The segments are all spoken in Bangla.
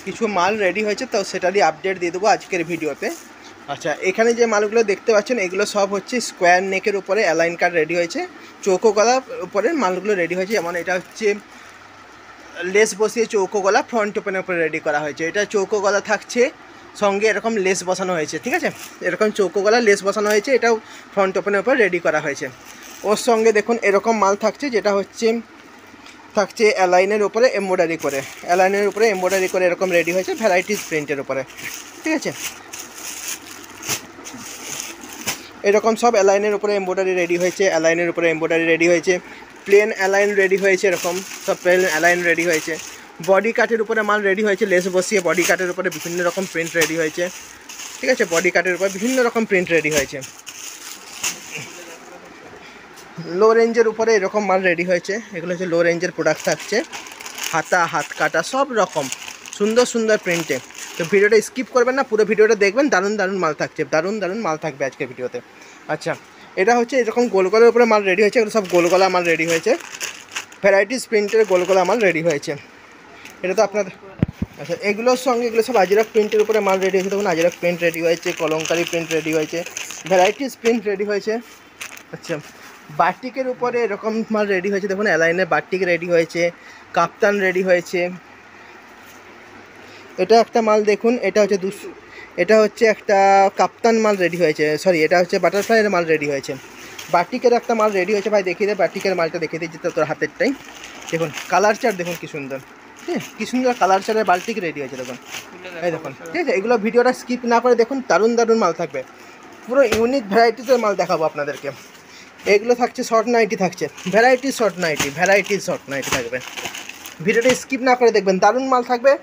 কিছু মাল রেডি হয়েছে, তো সেটারই আপডেট দিয়ে দেবো আজকের ভিডিওতে। আচ্ছা, এখানে যে মালগুলো দেখতে পাচ্ছেন এগুলো সব হচ্ছে স্কোয়ার নেকের উপরে অ্যালাইন কাট রেডি হয়েছে, চৌকো গলার উপরে মালগুলো রেডি হয়েছে। যেমন এটা হচ্ছে লেস বসিয়ে চৌকো গলা ফ্রন্ট ওপেনের উপরে রেডি করা হয়েছে। এটা চৌকো গলা থাকছে, সঙ্গে এরকম লেস বসানো হয়েছে, ঠিক আছে, এরকম চৌকো গলা লেস বসানো হয়েছে, এটাও ফ্রন্ট ওপেনের উপর রেডি করা হয়েছে। ওর সঙ্গে দেখুন এরকম মাল থাকছে, যেটা থাকছে অ্যালাইনের উপরে এমব্রয়ডারি করে, অ্যালাইনের উপরে এমব্রয়ডারি করে এরকম রেডি হয়েছে ভ্যারাইটিস প্রিন্টের উপরে, ঠিক আছে। এরকম সব অ্যালাইনের উপরে এমব্রয়ডারি রেডি হয়েছে, অ্যালাইনের উপরে এমব্রয়ডারি রেডি হয়েছে, প্লেন অ্যালাইন রেডি হয়েছে, এরকম সব প্লেন অ্যালাইন রেডি হয়েছে। বডি কাটের উপরে মাল রেডি হয়েছে, লেস বসিয়ে বডি কাটের উপরে বিভিন্ন রকম প্রিন্ট রেডি হয়েছে, ঠিক আছে, বডি কাটের উপরে বিভিন্ন রকম প্রিন্ট রেডি হয়েছে। লো রেঞ্জের উপরে এরকম মাল রেডি হয়েছে, এগুলো হচ্ছে লো রেঞ্জের প্রোডাক্ট থাকছে, হাতা হাত কাটা সব রকম সুন্দর সুন্দর প্রিন্টে। তো ভিডিওটা স্কিপ করবেন না, পুরো ভিডিওটা দেখবেন, দারুণ দারুণ মাল থাকছে, দারুণ দারুণ মাল থাকবে আজকের ভিডিওতে। আচ্ছা, এটা হচ্ছে এরকম গোলগলার উপরে মাল রেডি হয়েছে, এগুলো সব গোলগলা মাল রেডি হয়েছে, ভ্যারাইটিস প্রিন্টের গোলগলা মাল রেডি হয়েছে। এটা তো আপনার আচ্ছা, এগুলোর সঙ্গে এগুলো সব আজরাক প্রিন্টের উপরে মাল রেডি হয়েছে, দেখুন আজরাক প্রিন্ট রেডি হয়েছে, কলমকারি প্রিন্ট রেডি হয়েছে, ভ্যারাইটিস প্রিন্ট রেডি হয়েছে। আচ্ছা, বাটিকের উপরে এরকম মাল রেডি হয়েছে, দেখুন অ্যালাইনের বাটিক রেডি হয়েছে, কাপ্তান রেডি হয়েছে। এটা একটা মাল দেখুন, এটা হচ্ছে একটা কাপ্তান মাল রেডি হয়েছে, সরি এটা হচ্ছে বাটারফ্লাইয়ের মাল রেডি হয়েছে। বাটিকের একটা মাল রেডি হয়েছে, ভাই দেখিয়ে দে বাটিকের মালটা, দেখিয়ে দিচ্ছি তো তোর হাতেরটাই। দেখুন কালার চার্ট দেখুন কী সুন্দর, ঠিক আছে, কী সুন্দর কালার চার্টের বাল্টিক রেডি হয়েছে দেখুন, এই দেখুন, ঠিক আছে। এগুলো ভিডিওটা স্কিপ না করে দেখুন, দারুণ দারুণ মাল থাকবে, পুরো ইউনিক ভ্যারাইটিসের মাল দেখাবো আপনাদেরকে। এগুলো থাকছে শর্ট নাইটি, থাকছে ভ্যারাইটিস শর্ট নাইটি থাকবে, ভিডিওটা স্কিপ না করে দেখবেন, দারুণ মাল থাকবে।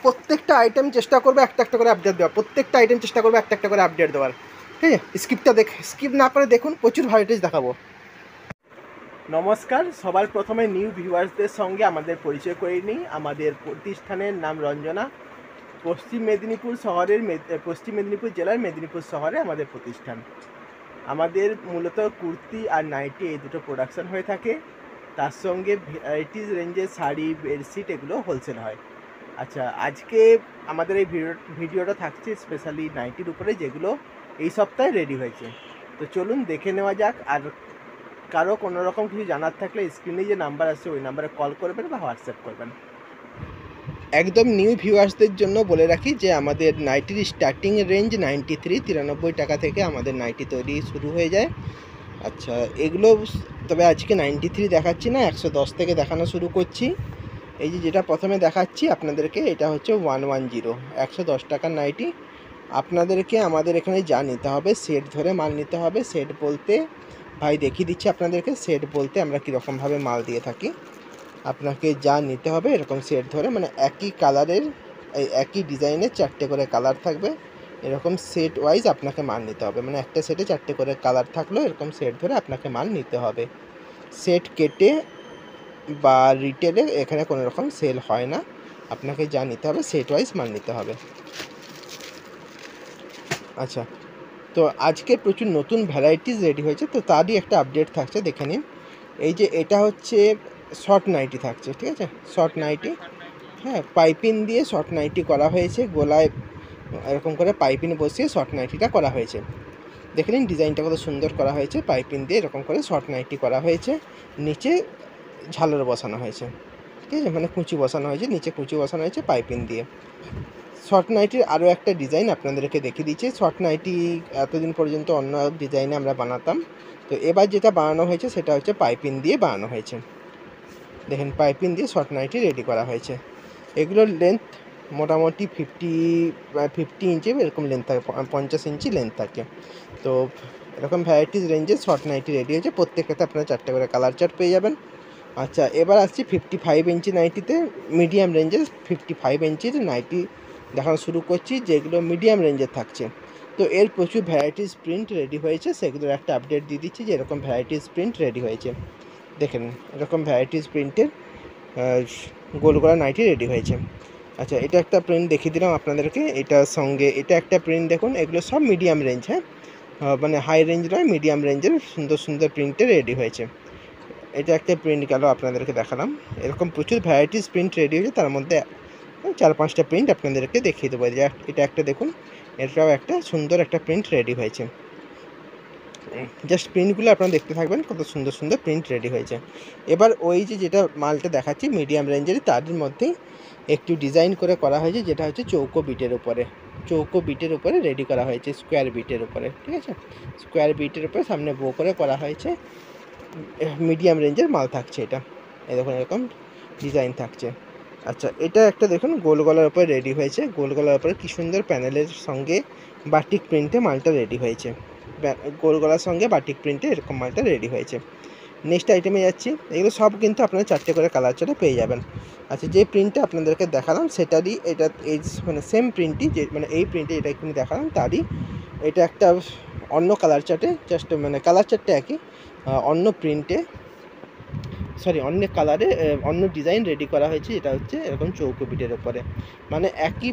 প্রত্যেকটা আইটেম চেষ্টা করবে একটা একটা করে আপডেট দেওয়ার, প্রত্যেকটা আইটেম চেষ্টা করবে একটা একটা করে আপডেট দেওয়ার, ঠিক আছে। স্কিপ না করে দেখুন, প্রচুর ভ্যারাইটিস দেখাবো। নমস্কার, সবার প্রথমে নিউ ভিউয়ার্সদের সঙ্গে আমাদের পরিচয় করে নিই। আমাদের প্রতিষ্ঠানের নাম রঞ্জনা, পশ্চিম মেদিনীপুর জেলার মেদিনীপুর শহরে আমাদের প্রতিষ্ঠান। আমাদের মূলত কুর্তি আর নাইটি এই দুটো প্রোডাকশান হয়ে থাকে, তার সঙ্গে ভ্যারাইটিস রেঞ্জের শাড়ি, বেডশিট এগুলো হোলসেল হয়। আচ্ছা, আজকে আমাদের এই ভিডিওটা থাকছে স্পেশালি নাইটির উপরে, যেগুলো এই সপ্তাহে রেডি হয়েছে। তো চলুন দেখে নেওয়া যাক। আর কারো কোনো রকম কিছু জানার থাকলে স্ক্রিনে যে নাম্বার আছে ওই নাম্বারে কল করবেন বা হোয়াটসঅ্যাপ করবেন। একদম নিউ ভিউয়ার্সদের জন্য বলে রাখি যে আমাদের নাইটির স্টার্টিং রেঞ্জ 93 টাকা থেকে আমাদের নাইটি তৈরি শুরু হয়ে যায়। আচ্ছা, এগুলো তবে আজকে 93 দেখাচ্ছি না, 110 থেকে দেখানো শুরু করছি। এই যে যেটা প্রথমে দেখাচ্ছি আপনাদেরকে, এটা হচ্ছে 110, 110 টাকার নাইটি। আপনাদেরকে আমাদের এখানে যা নিতে হবে সেট ধরে মাল নিতে হবে। সেট বলতে ভাই দেখিয়ে দিচ্ছি আপনাদেরকে, সেট বলতে আমরা কীরকমভাবে মাল দিয়ে থাকি। আপনাকে যা নিতে হবে এরকম সেট ধরে, মানে একই কালারের এই একই ডিজাইনের 4টে করে কালার থাকবে, এরকম সেট ওয়াইজ আপনাকে মাল নিতে হবে। মানে একটা সেটে 4টে করে কালার থাকলো, এরকম সেট ধরে আপনাকে মাল নিতে হবে। সেট কেটে বা রিটেলে এখানে কোনো রকম সেল হয় না, আপনাকে যা নিতে হবে সেট ওয়াইজ মাল নিতে হবে। আচ্ছা, তো আজকে প্রচুর নতুন ভ্যারাইটিস রেডি হয়েছে, তো তারই একটা আপডেট থাকছে, দেখে নিন। এই যে এটা হচ্ছে শর্ট নাইটি থাকছে, ঠিক আছে, শর্ট নাইটি, হ্যাঁ, পাইপিং দিয়ে শর্ট নাইটি করা হয়েছে, গলায় এরকম করে পাইপিং বসিয়ে শর্ট নাইটিটা করা হয়েছে। দেখে নিন ডিজাইনটা কত সুন্দর করা হয়েছে, পাইপিং দিয়ে এরকম করে শর্ট নাইটি করা হয়েছে, নিচে ঝালর বসানো হয়েছে, ঠিক আছে, মানে কুঁচি বসানো হয়েছে, নিচে কুঁচি বসানো হয়েছে পাইপিং দিয়ে। শর্ট নাইটির আরও একটা ডিজাইন আপনাদেরকে দেখিয়ে দিচ্ছি। শর্ট নাইটি এতদিন পর্যন্ত অন্য ডিজাইনে আমরা বানাতাম, তো এবার যেটা বানানো হয়েছে সেটা হচ্ছে পাইপিং দিয়ে বানানো হয়েছে। দেখেন পাইপিং দিয়ে শর্ট নাইটি রেডি করা হয়েছে। এগুলোর লেন্থ মোটামুটি 50 ইঞ্চি এরকম লেন্থ থাকে, 50 ইঞ্চি লেন্থ থাকে। তো এরকম ভ্যারাইটিস রেঞ্জের শর্ট নাইটি রেডি হয়েছে, প্রত্যেকটাতে আপনারা 4টে করে কালার চার্ট পেয়ে যাবেন। আচ্ছা, এবার আসছি 55 ইঞ্চি নাইটিতে, মিডিয়াম রেঞ্জের 55 ইঞ্চির নাইটি দেখানো শুরু করছি, যেগুলো মিডিয়াম রেঞ্জের থাকছে। তো এর প্রচুর ভ্যারাইটিস প্রিন্ট রেডি হয়েছে, সেগুলোর একটা আপডেট দিয়ে দিচ্ছি যে এরকম ভ্যারাইটিস প্রিন্ট রেডি হয়েছে। দেখেন এরকম ভ্যারাইটিস প্রিন্টের গোল গলা নাইটি রেডি হয়েছে। আচ্ছা, এটা একটা প্রিন্ট দেখিয়ে দিলাম আপনাদেরকে, এটার সঙ্গে এটা একটা প্রিন্ট দেখুন, এগুলো সব মিডিয়াম রেঞ্জ, হ্যাঁ, মানে হাই রেঞ্জ নয়, মিডিয়াম রেঞ্জের সুন্দর সুন্দর প্রিন্টে রেডি হয়েছে। এটা একটা প্রিন্ট গেল আপনাদেরকে দেখালাম। এরকম প্রচুর ভ্যারাইটিস প্রিন্ট রেডি হয়েছে, তার মধ্যে 4-5টা প্রিন্ট আপনাদেরকে দেখিয়ে দেবো। এটা একটা দেখুন, এটাও একটা সুন্দর একটা প্রিন্ট রেডি হয়েছে। জাস্ট প্রিন্টগুলো আপনারা দেখতে থাকবেন, কত সুন্দর সুন্দর প্রিন্ট রেডি হয়েছে। এবার ওই যেটা মালটা দেখাচ্ছি মিডিয়াম রেঞ্জের, তার মধ্যেই একটু ডিজাইন করে করা হয়েছে, যেটা হচ্ছে চৌকো বিটের উপরে রেডি করা হয়েছে, স্কোয়ার বিটের উপরে, ঠিক আছে। স্কোয়ার বিটের উপরে সামনে বো করে করা হয়েছে, মিডিয়াম রেঞ্জের মাল থাকছে এটা। এই দেখুন এরকম ডিজাইন থাকছে। আচ্ছা, এটা একটা দেখুন গোল গলার উপরে রেডি হয়েছে, গোল গলার উপরে কী সুন্দর প্যানেলের সঙ্গে বাটিক প্রিন্টে মালটা রেডি হয়েছে, গোল গলার সঙ্গে বাটিক প্রিন্টে এরকম মালটা রেডি হয়েছে। নেক্সট আইটেমে যাচ্ছি। এগুলো সব কিন্তু আপনারা 4টে করে কালার চার্টে পেয়ে যাবেন। আচ্ছা, যে প্রিন্টটা আপনাদেরকে দেখালাম সেটারই এটা এই মানে সেম প্রিন্টই, যে মানে এই প্রিন্টে এটা এক্ষুনি দেখালাম তারই এটা একটা অন্য কালার চার্টে, জাস্ট মানে কালার চার্টটা একই, অন্য প্রিন্টে অন্য কালারে অন্য ডিজাইন রেডি করা হয়েছে। এটা হচ্ছে এরকম চৌকো বিটের ওপরে, মানে একই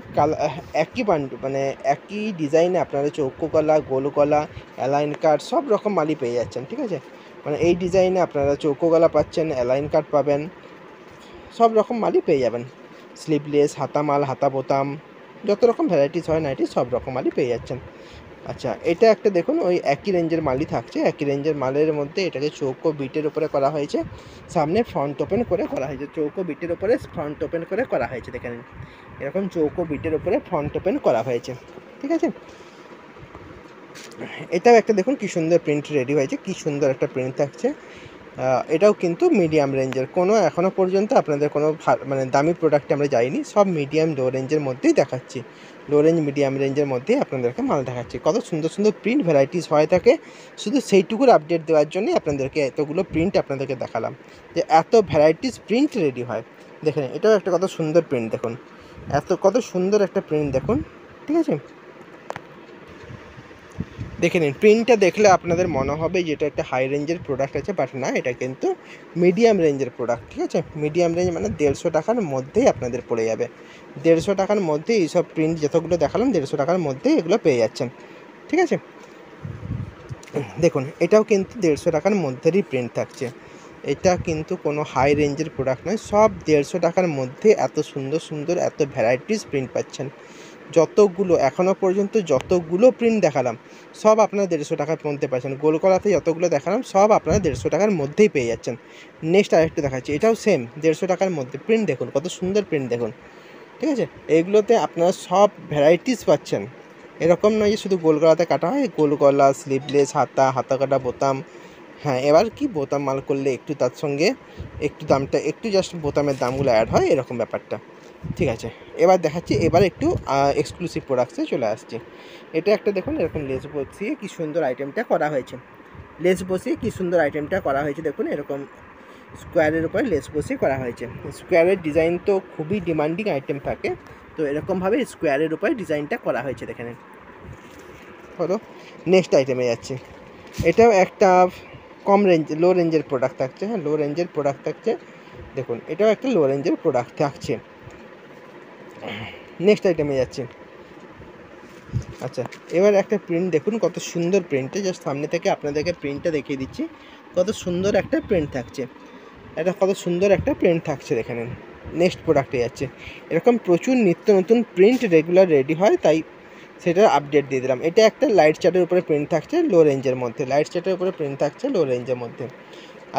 একই মানে একই ডিজাইনে আপনারা চৌকো গলা, গোল গলা, অ্যালাইন কাট সব রকম মালই পেয়ে যাচ্ছেন, ঠিক আছে। মানে এই ডিজাইনে আপনারা চৌকো গলা পাচ্ছেন, অ্যালাইন কাট পাবেন, সব রকম মালই পেয়ে যাবেন। স্লিভলেস, হাতা মাল, হাতা বোতাম, যত রকম ভ্যারাইটিস হয় নাইটি সব রকম মালই পেয়ে যাচ্ছেন। আচ্ছা, এটা একটা দেখুন ওই একই রেঞ্জের মালই থাকছে, একই রেঞ্জের মালের মধ্যে এটাকে চৌকো বিটের উপরে করা হয়েছে, সামনে ফ্রন্ট ওপেন করে করা হয়েছে, চৌকো বিটের উপরে ফ্রন্ট ওপেন করে করা হয়েছে। দেখেন এরকম চৌকো বিটের উপরে ফ্রন্ট ওপেন করা হয়েছে, ঠিক আছে। এটাও একটা দেখুন কি সুন্দর প্রিন্ট রেডি হয়েছে, কি সুন্দর একটা প্রিন্ট থাকছে। এটাও কিন্তু মিডিয়াম রেঞ্জের, কোনো এখনও পর্যন্ত আপনাদের কোনো মানে দামি প্রোডাক্টে আমরা যাইনি, সব মিডিয়াম লো রেঞ্জের মধ্যেই দেখাচ্ছি, লো রেঞ্জ মিডিয়াম রেঞ্জের মধ্যেই আপনাদেরকে মাল দেখাচ্ছি। কত সুন্দর সুন্দর প্রিন্ট ভ্যারাইটিস হয়ে থাকে, শুধু সেইটুকুর আপডেট দেওয়ার জন্যই আপনাদেরকে এতগুলো প্রিন্ট আপনাদেরকে দেখালাম, যে এত ভ্যারাইটিস প্রিন্ট রেডি হয়। দেখেন এটাও একটা কত সুন্দর প্রিন্ট, দেখুন কত সুন্দর একটা প্রিন্ট দেখুন, ঠিক আছে। দেখে নিন প্রিন্টটা দেখলে আপনাদের মনে হবে যে এটা একটা হাই রেঞ্জের প্রোডাক্ট আছে, বাট না, এটা কিন্তু মিডিয়াম রেঞ্জের প্রোডাক্ট, ঠিক আছে। মিডিয়াম রেঞ্জ মানে 150 টাকার মধ্যেই আপনাদের পড়ে যাবে, 150 টাকার মধ্যে এইসব প্রিন্ট যতগুলো দেখালাম 150 টাকার মধ্যেই এগুলো পেয়ে যাচ্ছেন, ঠিক আছে। দেখুন এটাও কিন্তু 150 টাকার মধ্যেরই প্রিন্ট থাকছে, এটা কিন্তু কোনো হাই রেঞ্জের প্রোডাক্ট নয়, সব 150 টাকার মধ্যে এত সুন্দর সুন্দর এত ভ্যারাইটিস প্রিন্ট পাচ্ছেন। যতগুলো এখনও পর্যন্ত যতগুলো প্রিন্ট দেখালাম সব আপনারা 150 টাকার মধ্যে পাচ্ছেন, গোলগলাতে যতগুলো দেখালাম সব আপনারা 150 টাকার মধ্যেই পেয়ে যাচ্ছেন। নেক্সট আরেকটু দেখাচ্ছি, এটাও সেম 150 টাকার মধ্যে প্রিন্ট, দেখুন কত সুন্দর প্রিন্ট দেখুন, ঠিক আছে। এইগুলোতে আপনারা সব ভ্যারাইটিস পাচ্ছেন, এরকম নয় যে শুধু গোলগলাতে কাটা হয়, গোলগলা, স্লিভলেস, হাতা কাটা, বোতাম। হ্যাঁ, এবার কি বোতাম মাল করলে একটু তার সঙ্গে একটু দামটা একটু জাস্ট বোতামের দামগুলো অ্যাড হয়, এরকম ব্যাপারটা, ঠিক আছে। এবার দেখাচ্ছি, এবার একটু এক্সক্লুসিভ প্রোডাক্টসে চলে আসছে। এটা একটা দেখুন এরকম লেস বসিয়ে কি সুন্দর আইটেমটা করা হয়েছে, লেস বসিয়ে কি সুন্দর আইটেমটা করা হয়েছে, দেখুন এরকম স্কোয়ারের উপরে লেস বসিয়ে করা হয়েছে। স্কোয়ারের ডিজাইন তো খুবই ডিমান্ডিং আইটেম থাকে, তো এরকমভাবে স্কোয়ারের উপরে ডিজাইনটা করা হয়েছে, দেখে নিন। হলো, নেক্সট আইটেমে যাচ্ছে। এটাও একটা কম রেঞ্জ লো রেঞ্জের প্রোডাক্ট থাকছে, হ্যাঁ লো রেঞ্জের প্রোডাক্ট থাকছে, দেখুন এটাও একটা লো রেঞ্জের প্রোডাক্ট থাকছে। নেক্সট আইটেমে যাচ্ছে। আচ্ছা, এবার একটা প্রিন্ট দেখুন কত সুন্দর প্রিন্টে, জাস্ট সামনে থেকে আপনাদেরকে প্রিন্টটা দেখিয়ে দিচ্ছি, কত সুন্দর একটা প্রিন্ট থাকছে, এটা কত সুন্দর একটা প্রিন্ট থাকছে, দেখে নিন। নেক্সট প্রোডাক্টে যাচ্ছে। এরকম প্রচুর নিত্য নতুন প্রিন্ট রেগুলার রেডি হয়, তাই সেটার আপডেট দিয়ে দিলাম। এটা একটা লাইট চার্টের উপরে প্রিন্ট থাকছে লো রেঞ্জের মধ্যে, লাইট চার্টের উপরে প্রিন্ট থাকছে লো রেঞ্জের মধ্যে।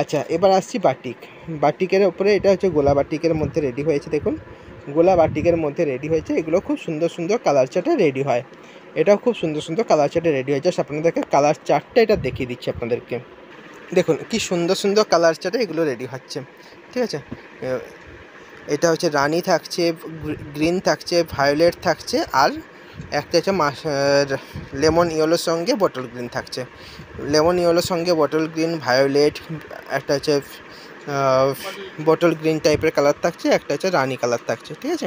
আচ্ছা, এবার আসছি বাটিকের উপরে, এটা হচ্ছে গোলা বাটিকের মধ্যে রেডি হয়েছে, দেখুন গোলা বাটিকের মধ্যে রেডি হয়েছে। এগুলো খুব সুন্দর সুন্দর কালার চার্টে রেডি হয়, এটাও খুব সুন্দর সুন্দর কালার চার্টে রেডি হয়েছে। আপনাদেরকে কালার চার্টটা এটা দেখিয়ে দিচ্ছি আপনাদেরকে, দেখুন কি সুন্দর সুন্দর কালার চার্টে এগুলো রেডি হচ্ছে, ঠিক আছে। এটা হচ্ছে রানি থাকছে, গ্রিন থাকছে, ভায়োলেট থাকছে, আর একটা হচ্ছে লেমন ইয়েলোর সঙ্গে বটল গ্রিন থাকছে, লেমন ইয়েলোর সঙ্গে বটল গ্রিন, ভায়োলেট, একটা হচ্ছে বটল গ্রিন টাইপের কালার থাকছে, একটা হচ্ছে রানি কালার থাকছে, ঠিক আছে।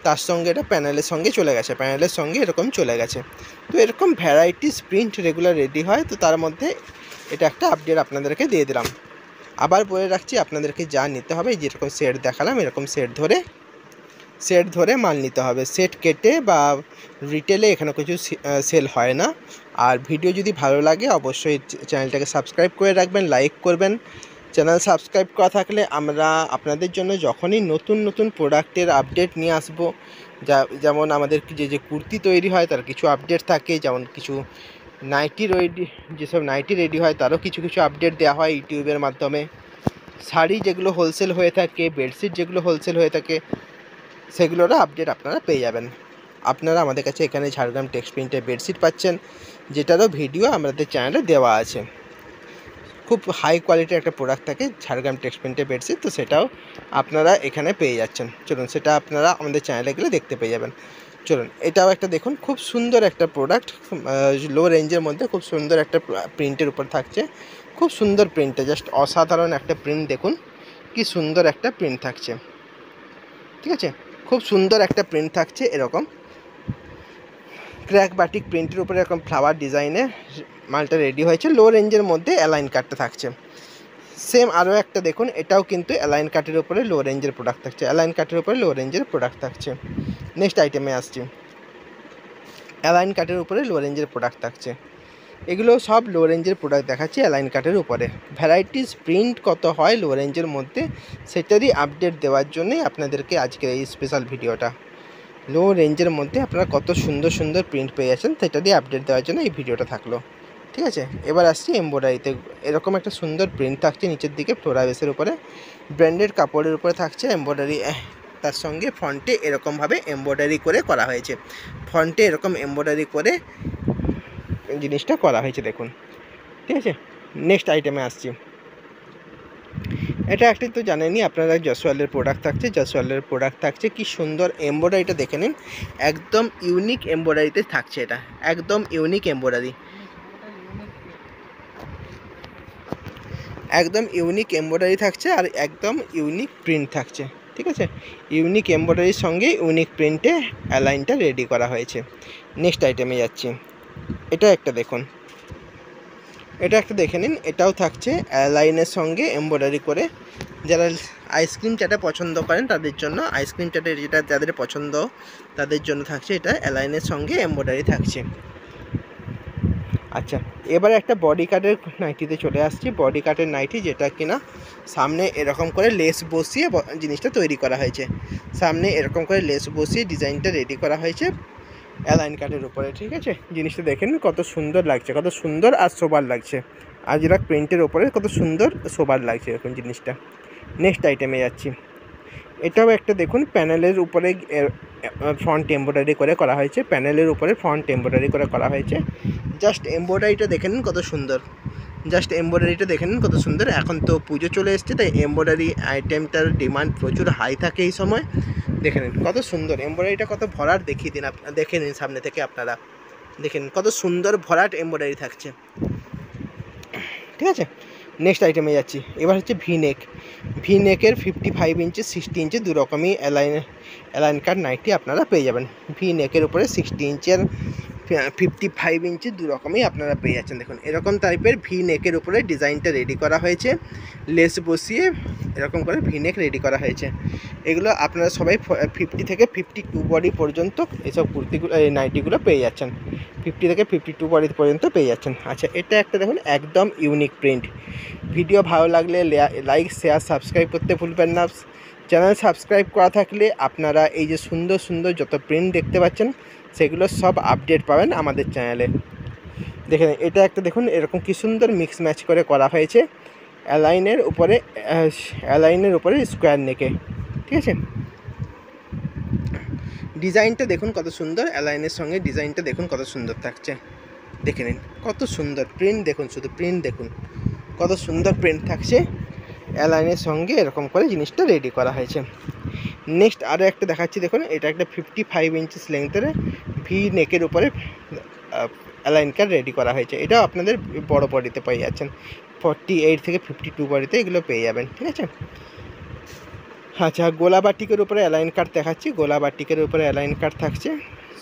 তার সঙ্গে এটা প্যানেলের সঙ্গে চলে গেছে, প্যানেলের সঙ্গে এরকম চলে গেছে। তো এরকম ভ্যারাইটিস প্রিন্ট রেগুলার রেডি হয়, তো তার মধ্যে এটা একটা আপডেট আপনাদেরকে দিয়ে দিলাম। আবার বলে রাখছি, আপনাদেরকে যা নিতে হবে যেরকম সেট দেখালাম এরকম সেট ধরে মাল নিতে হবে, সেট কেটে বা রিটেলে এখানে কিছু সেল হয় না। আর ভিডিও যদি ভালো লাগে অবশ্যই চ্যানেলটাকে সাবস্ক্রাইব করে রাখবেন, লাইক করবেন, চ্যানেল সাবস্ক্রাইব করা থাকলে আমরা আপনাদের জন্য যখনই নতুন নতুন প্রোডাক্টের আপডেট নিয়ে আসব, যেমন আমাদের যে কুর্তি তৈরি হয় তার কিছু আপডেট থাকে, যেমন কিছু নাইটি রেডি, যেসব নাইটি রেডি হয় তারও কিছু কিছু আপডেট দেওয়া হয় ইউটিউবের মাধ্যমে। শাড়ি যেগুলো হোলসেল হয়ে থাকে, বেডশিট যেগুলো হোলসেল হয়ে থাকে, সেগুলোরও আপডেট আপনারা পেয়ে যাবেন। আপনারা আমাদের কাছে এখানে ঝাড়গ্রাম টেক্সট প্রিন্টের বেডশিট পাচ্ছেন, যেটারও ভিডিও আমাদের চ্যানেলে দেওয়া আছে। খুব হাই কোয়ালিটির একটা প্রোডাক্ট থাকে ঝাড়গ্রাম টেক্সট প্রিন্টের বেডশিট, তো সেটাও আপনারা এখানে পেয়ে যাচ্ছেন। চলুন সেটা আপনারা আমাদের চ্যানেলে গেলে দেখতে পেয়ে যাবেন। চলুন এটাও একটা দেখুন, খুব সুন্দর একটা প্রোডাক্ট, লো রেঞ্জের মধ্যে খুব সুন্দর একটা প্রিন্টের উপর থাকছে। খুব সুন্দর প্রিন্টটা, জাস্ট অসাধারণ একটা প্রিন্ট। দেখুন কি সুন্দর একটা প্রিন্ট থাকছে, ঠিক আছে, খুব সুন্দর একটা প্রিন্ট থাকছে। এরকম ক্র্যাক বাটিক প্রিন্টের উপরে এরকম ফ্লাওয়ার ডিজাইনে মালটা রেডি হয়েছে। লো রেঞ্জের মধ্যে অ্যালাইন কাটটা থাকছে। সেম আরও একটা দেখুন, এটাও কিন্তু অ্যালাইন কাটের উপরে লো রেঞ্জের প্রোডাক্ট থাকছে। অ্যালাইন কাটের উপরে লো রেঞ্জের প্রোডাক্ট থাকছে। নেক্সট আইটেমে আসছি, অ্যালাইন কাটের উপরে লো রেঞ্জের প্রোডাক্ট থাকছে। এগুলো সব লো রেঞ্জের প্রোডাক্ট দেখাচ্ছি অ্যালাইন কাটের উপরে। ভ্যারাইটিস প্রিন্ট কত হয় লো রেঞ্জের মধ্যে, সেটারই আপডেট দেওয়ার জন্যই আপনাদেরকে আজকের এই স্পেশাল ভিডিওটা। লো রেঞ্জের মধ্যে আপনারা কত সুন্দর সুন্দর প্রিন্ট পেয়ে যাচ্ছেন, সেটারই আপডেট দেওয়ার জন্য এই ভিডিওটা থাকলো, ঠিক আছে। এবার আসছি এমব্রয়ডারিতে। এরকম একটা সুন্দর প্রিন্ট থাকছে নিচের দিকে ফ্লোরা বেসের উপরে, ব্র্যান্ডেড কাপড়ের উপরে থাকছে এমব্রয়ডারি। তার সঙ্গে ফ্রন্টে এরকমভাবে এমব্রয়ডারি করে করা হয়েছে, ফ্রন্টে এরকম এমব্রয়ডারি করে জিনিসটা করা হয়েছে দেখুন, ঠিক আছে। নেক্সট আইটেমে আসছি, এটা একটি তো জানেনই আপনারা জয়সওয়ালের প্রোডাক্ট থাকছে। জয়সওয়ালের প্রোডাক্ট থাকছে, কি সুন্দর এমব্রয়ডারিটা দেখে নিন, একদম ইউনিক এমব্রয়ডারিতে থাকছে। এটা একদম ইউনিক এমব্রয়ডারি, একদম ইউনিক এমব্রয়ডারি থাকছে, আর একদম ইউনিক প্রিন্ট থাকছে, ঠিক আছে। ইউনিক এমব্রয়ডারির সঙ্গে ইউনিক প্রিন্টে অ্যালাইনটা রেডি করা হয়েছে। নেক্সট আইটেমে যাচ্ছি, এটা একটা দেখুন, এটা একটা দেখে নিন, এটাও থাকছে অ্যালাইনের সঙ্গে এমব্রয়ডারি করে। যারা আইসক্রিম চাটা পছন্দ করেন তাদের জন্য, আইসক্রিম চাটে যেটা যাদের পছন্দ তাদের জন্য থাকছে এটা অ্যালাইনের সঙ্গে এমব্রয়ডারি থাকছে। আচ্ছা, এবারে একটা বডি কাটের নাইটিতে চলে আসছি। বডি কাটের নাইটি, যেটা কিনা সামনে এরকম করে লেস বসিয়ে জিনিসটা তৈরি করা হয়েছে। সামনে এরকম করে লেস বসিয়ে ডিজাইনটা রেডি করা হয়েছে অ্যালাইন কাটের উপরে, ঠিক আছে। জিনিসটা দেখেন কত সুন্দর লাগছে, কত সুন্দর আর সোবার লাগছে। আজরাক প্রিন্টের ওপরে কত সুন্দর সোবার লাগছে এরকম জিনিসটা। নেক্সট আইটেমে যাচ্ছি, এটাও একটা দেখুন, প্যানেলের উপরে ফ্রন্ট এমব্রয়ডারি করে করা হয়েছে। প্যানেলের উপরে ফ্রন্ট এমব্রয়ডারি করে করা হয়েছে। জাস্ট এমব্রয়ডারিটা দেখে নিন কত সুন্দর, জাস্ট এমব্রয়ডারিটা দেখে নিন কত সুন্দর। এখন তো পুজো চলে এসছে, তাই এমব্রয়ডারি আইটেমটার ডিমান্ড প্রচুর হাই থাকে এই সময়। দেখে নিন কত সুন্দর এমব্রয়ডারিটা, কত ভরাট দেখিয়ে দিন, দেখে নিন সামনে থেকে আপনারা, দেখে নিন কত সুন্দর ভরাট এমব্রয়ডারি থাকছে, ঠিক আছে। নেক্সট আইটেমে যাচ্ছি, এবার হচ্ছে ভিনেক। ভিনেকের 55 ইঞ্চি 60 ইঞ্চি দু রকমই অ্যালাইন কাট নাইটি আপনারা পেয়ে যাবেন। ভিনেকের উপরে 60 ইঞ্চি আর 55 ইঞ্চি দু রকমই আপনারা পেয়ে যাচ্ছেন। দেখুন এরকম টাইপের ভি নেকের উপরে ডিজাইনটা রেডি করা হয়েছে, লেস বসিয়ে এরকম করে ভি নেক রেডি করা হয়েছে। এগুলো আপনারা সবাই 50 থেকে 52 বডি পর্যন্ত এসব কুর্তিগুলো, এই নাইটিগুলো পেয়ে যাচ্ছেন। 50 থেকে 52 বডি পর্যন্ত পেয়ে যাচ্ছেন। আচ্ছা, এটা একটা দেখুন একদম ইউনিক প্রিন্ট। ভিডিও ভালো লাগলে লাইক শেয়ার সাবস্ক্রাইব করতে ভুলবেন না। চ্যানেল সাবস্ক্রাইব করা থাকলে আপনারা এই যে সুন্দর সুন্দর যত প্রিন্ট দেখতে পাচ্ছেন সেগুলো সব আপডেট পাবেন আমাদের চ্যানেলে। দেখেন এটা একটা দেখুন, এরকম কি সুন্দর মিক্স ম্যাচ করে করা হয়েছে অ্যালাইনের উপরে স্কোয়ার নেকে, ঠিক আছে। ডিজাইনটা দেখুন কত সুন্দর, অ্যালাইনের সঙ্গে ডিজাইনটা দেখুন কত সুন্দর থাকছে। দেখে নিন কত সুন্দর প্রিন্ট, দেখুন শুধু প্রিন্ট দেখুন কত সুন্দর প্রিন্ট থাকছে। অ্যালাইনের সঙ্গে এরকম করে জিনিসটা রেডি করা হয়েছে। নেক্সট আরও একটা দেখাচ্ছি, দেখুন এটা একটা 55 ইঞ্চি লেন্থের ভি নেকের উপরে অ্যালাইন কাট রেডি করা হয়েছে। এটাও আপনাদের বড় বডিতে পেয়ে যাচ্ছেন, 48 থেকে 52 বডিতে এগুলো পেয়ে যাবেন, ঠিক আছে। আচ্ছা, গোলা বাটিকের উপরে অ্যালাইন কাট দেখাচ্ছি। গোলা বাটিকের উপরে অ্যালাইন কাট থাকছে,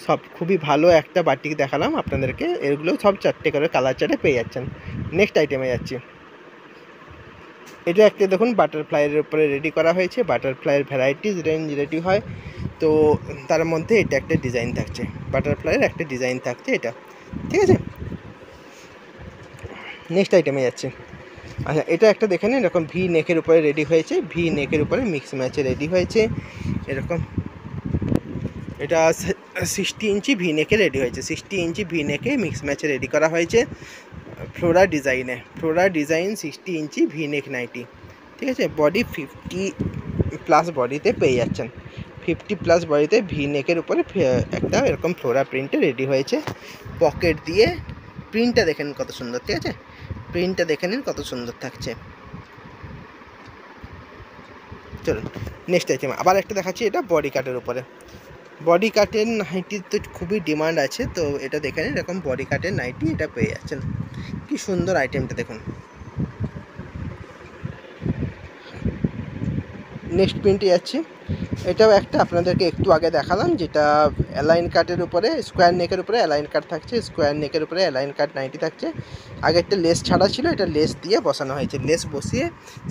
সব খুবই ভালো একটা বাটিক দেখালাম আপনাদেরকে। এগুলো সব 4টে করে কালার চার্টে পেয়ে যাচ্ছেন। নেক্সট আইটেমে যাচ্ছি, এটা একটা দেখুন বাটারফ্লাইয়ের উপরে রেডি করা হয়েছে। বাটারফ্লাইয়ের ভ্যারাইটিস রেঞ্জ রেডি হয়, তো তার মধ্যে এটা একটা ডিজাইন থাকছে, বাটারফ্লাইয়ের একটা ডিজাইন থাকছে এটা, ঠিক আছে। নেক্সট আইটেমে যাচ্ছে, আচ্ছা, এটা একটা দেখে নিন, এরকম ভি নেকের উপরে রেডি হয়েছে, ভি নেকের উপরে মিক্স ম্যাচে রেডি হয়েছে এরকম। এটা 60 ইঞ্চি ভি নেকে রেডি হয়েছে, 60 ইঞ্চি ভি নেকে মিক্স ম্যাচে রেডি করা হয়েছে ফ্লোরা ডিজাইনে। ফ্লোরা ডিজাইন 60 ইঞ্চি ভি নেক নাইটি, ঠিক আছে। বডি 50+ বডিতে পেয়ে যাচ্ছেন, 50+ বডিতে ভি নেকের উপরে একটা এরকম ফ্লোরা প্রিন্টে রেডি হয়েছে। পকেট দিয়ে প্রিন্টটা দেখেন কত সুন্দর, ঠিক আছে। প্রিন্টটা দেখে নিন কত সুন্দর থাকছে। চলুন নেক্সট আইটেম আবার একটা দেখাচ্ছি, এটা বডি কাটের উপরে। বডি কাটের নাইটির তো খুবই ডিমান্ড আছে, তো এটা দেখে নিন, এরকম বডি কাটের নাইটি এটা পেয়ে যাচ্ছেন। কি সুন্দর আইটেমটা দেখুন। নেক্সট প্রিন্টে যাচ্ছি, এটাও একটা আপনাদেরকে একটু আগে দেখালাম, যেটা অ্যালাইন কাটের উপরে স্কোয়ার নেকের উপরে অ্যালাইন কাট থাকছে, স্কোয়ার নেকের উপরে অ্যালাইন কাট নাইটি থাকছে। আগে একটা লেস ছাড়া ছিল, এটা লেস দিয়ে বসানো হয়েছে, লেস বসিয়ে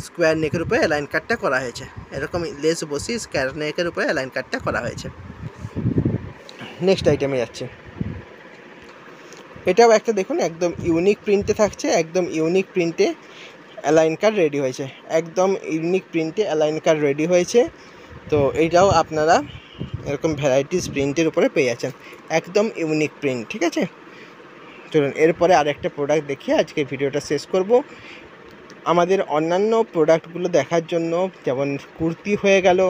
স্কোয়ার নেকের উপরে অ্যালাইন কাটটা করা হয়েছে। এরকম লেস বসিয়ে স্কোয়ার নেকের উপরে অ্যালাইন কাটটা করা হয়েছে। নেক্সট আইটেমে যাচ্ছে, এটাও একটা দেখুন একদম ইউনিক প্রিন্টে থাকছে, একদম ইউনিক প্রিন্টে অ্যালাইন কাট রেডি হয়েছে, একদম ইউনিক প্রিন্টে অ্যালাইন কাট রেডি হয়েছে। তো এইটাও আপনারা এরকম ভ্যারাইটিস প্রিন্টের উপরে পেয়ে যাচ্ছেন, একদম ইউনিক প্রিন্ট, ঠিক আছে। চলুন এরপরে আরেকটা প্রোডাক্ট দেখিয়ে আজকে ভিডিওটা শেষ করব। আমাদের অন্যান্য প্রোডাক্টগুলো দেখার জন্য, যেমন কুর্তি হয়ে গেল,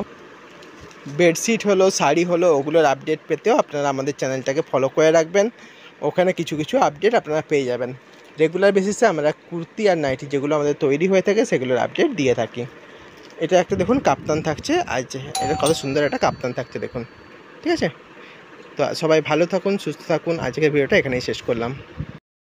বেডশিট হলো, শাড়ি হলো, ওগুলোর আপডেট পেতেও আপনারা আমাদের চ্যানেলটাকে ফলো করে রাখবেন। ওখানে কিছু কিছু আপডেট আপনারা পেয়ে যাবেন। রেগুলার বেসিসে আমরা কুর্তি আর নাইটি যেগুলো আমাদের তৈরি হয়ে থাকে সেগুলোর আপডেট দিয়ে থাকি। এটা একটা দেখুন কাপ্তান থাকছে, আজ এটা কত সুন্দর একটা কাপ্তান থাকছে দেখুন, ঠিক আছে। তো সবাই ভালো থাকুন, সুস্থ থাকুন, আজকের ভিডিওটা এখানেই শেষ করলাম।